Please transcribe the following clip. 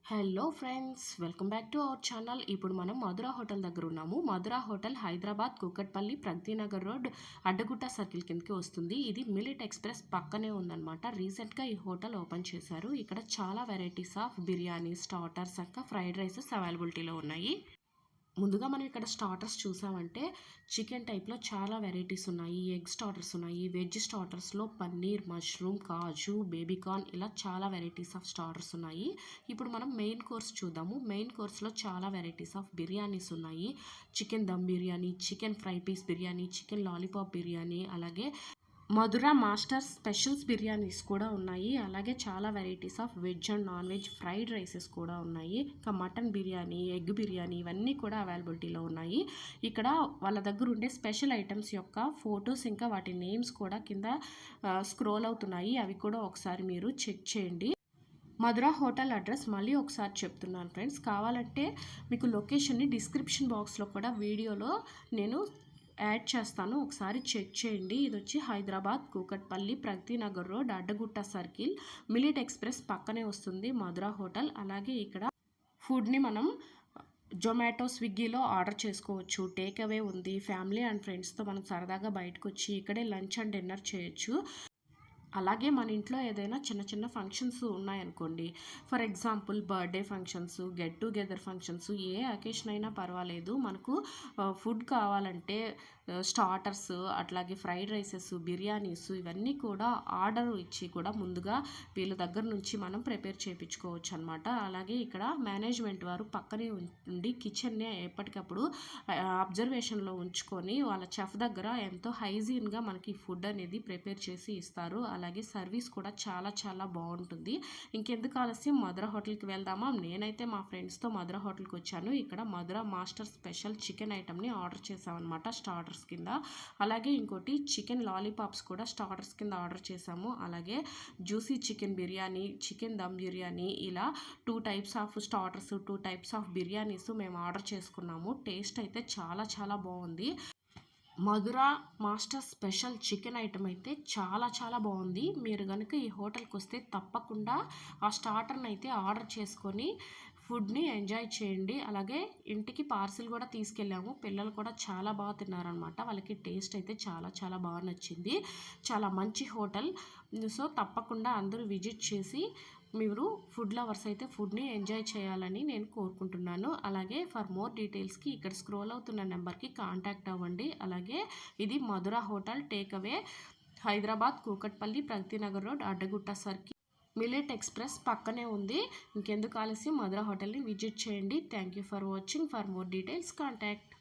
Hello friends, welcome back to our channel. ఇప్పుడు మనం Madhura hotel దగ్గర ఉన్నాము. Madhura hotel Hyderabad Kukatpally Pragathinagar road Addagutta circle కిందకి వస్తుంది. ఇది మిలిట్ ఎక్స్ప్రెస్ పక్కనే ఉందన్నమాట. రీసెంట్గా ఈ హోటల్ ఓపెన్ చేశారు. ఇక్కడ చాలా వెరైటీస్ ఆఫ్ బిర్యానీ, స్టార్టర్స్ ఇంకా ఫ్రైడ్ రైసెస్ అవైలబిలిటీలో ఉన్నాయి. ముందుగా మనం ఇక్కడ స్టార్టర్స్ చూసామంటే చికెన్ టైప్లో చాలా వెరైటీస్ ఉన్నాయి. ఎగ్ స్టార్టర్స్ ఉన్నాయి, వెజ్ స్టార్టర్స్లో పన్నీర్, మష్రూమ్, కాజు, బేబీకార్న్ ఇలా చాలా వెరైటీస్ ఆఫ్ స్టార్టర్స్ ఉన్నాయి. ఇప్పుడు మనం మెయిన్ కోర్స్ చూద్దాము. మెయిన్ కోర్స్లో చాలా వెరైటీస్ ఆఫ్ బిర్యానీస్ ఉన్నాయి. Chicken dum biryani, chicken fry piece biryani, chicken lollipop biryani, అలాగే మధురా మాస్టర్ స్పెషల్స్ బిర్యానీస్ కూడా ఉన్నాయి. అలాగే చాలా varieties of veg and non veg fried rices కూడా ఉన్నాయి. ఇంకా మటన్ బిర్యానీ, ఎగ్ బిర్యానీ ఇవన్నీ కూడా అవైలబిలిటీలో ఉన్నాయి. ఇక్కడ వాళ్ళ దగ్గర ఉండే స్పెషల్ ఐటమ్స్ యొక్క ఫొటోస్ ఇంకా వాటి నేమ్స్ కూడా కింద స్క్రోల్ అవుతున్నాయి. అవి కూడా ఒకసారి మీరు చెక్ చేయండి. మధురా హోటల్ అడ్రస్ మళ్ళీ ఒకసారి చెప్తున్నాను ఫ్రెండ్స్. కావాలంటే మీకు లొకేషన్ని డిస్క్రిప్షన్ బాక్స్లో కూడా వీడియోలో నేను యాడ్ చేస్తాను, ఒకసారి చెక్ చేయండి. ఇది వచ్చి Hyderabad Kukatpally Pragathinagar road Addagutta circle millet express పక్కనే వస్తుంది మధురా హోటల్. అలాగే ఇక్కడ ఫుడ్ని మనం జొమాటో, స్విగ్గీలో ఆర్డర్ చేసుకోవచ్చు. టేక్ అవే ఉంది. ఫ్యామిలీ అండ్ ఫ్రెండ్స్తో మనం సరదాగా బయటకు వచ్చి ఇక్కడే లంచ్ అండ్ డిన్నర్ చేయొచ్చు. అలాగే మన ఇంట్లో ఏదైనా చిన్న చిన్న ఫంక్షన్స్ ఉన్నాయనుకోండి, for example birthday functions, get together functions, A occasion అయినా పర్వాలేదు. మనకు ఫుడ్ కావాలంటే స్టార్టర్స్, అట్లాగే ఫ్రైడ్ రైసెస్, బిర్యానీస్ ఇవన్నీ కూడా ఆర్డర్ ఇచ్చి కూడా ముందుగా వీళ్ళ దగ్గర నుంచి మనం ప్రిపేర్ చేయించుకోవచ్చు అనమాట. అలాగే ఇక్కడ మేనేజ్మెంట్ వారు పక్కనే ఉండి కిచెన్ని ఎప్పటికప్పుడు అబ్జర్వేషన్లో ఉంచుకొని వాళ్ళ చెఫ్ దగ్గర ఎంతో హైజీన్గా మనకి ఫుడ్ అనేది ప్రిపేర్ చేసి ఇస్తారు. అలాగే సర్వీస్ కూడా చాలా చాలా బాగుంటుంది. ఇంకెందుకు ఆలస్యం, మధురా హోటల్కి వెళ్దామా? నేనైతే మా ఫ్రెండ్స్తో మధురా హోటల్కి వచ్చాను. ఇక్కడ మధురా మాస్టర్ స్పెషల్ చికెన్ ఐటమ్ని ఆర్డర్ చేసామన్నమాట స్టార్టర్స్ కింద. అలాగే ఇంకోటి చికెన్ లాలీపాప్స్ కూడా స్టార్టర్స్ కింద ఆర్డర్ చేసాము. అలాగే juicy chicken biryani, chicken dum biryani ఇలా 2 types of starters, 2 types of biryanis మేము ఆర్డర్ చేసుకున్నాము. టేస్ట్ అయితే చాలా చాలా బాగుంది. Madhura master special chicken item అయితే చాలా చాలా బాగుంది. మీరు కనుక ఈ హోటల్కి వస్తే తప్పకుండా ఆ స్టార్టర్ని అయితే ఆర్డర్ చేసుకొని ఫుడ్ని ఎంజాయ్ చేయండి. అలాగే ఇంటికి పార్సిల్ కూడా తీసుకెళ్ళాము. పిల్లలు కూడా చాలా బాగా తిన్నారనమాట. వాళ్ళకి టేస్ట్ అయితే చాలా చాలా బాగా నచ్చింది. చాలా మంచి హోటల్. సో తప్పకుండా అందరూ విజిట్ చేసి మీరు ఫుడ్ లవర్స్ అయితే ఫుడ్ని ఎంజాయ్ చేయాలని నేను కోరుకుంటున్నాను. అలాగే ఫర్ మోర్ డీటెయిల్స్కి ఇక్కడ స్క్రోల్ అవుతున్న నెంబర్కి కాంటాక్ట్ అవ్వండి. అలాగే ఇది Madhura hotel take away, Hyderabad Kukatpally Pragathinagar road Addagutta circle millet express పక్కనే ఉంది. ఇంకెందుకు ఆలస్యం, మధురా హోటల్ని విజిట్ చేయండి. Thank you for watching. For more details contact.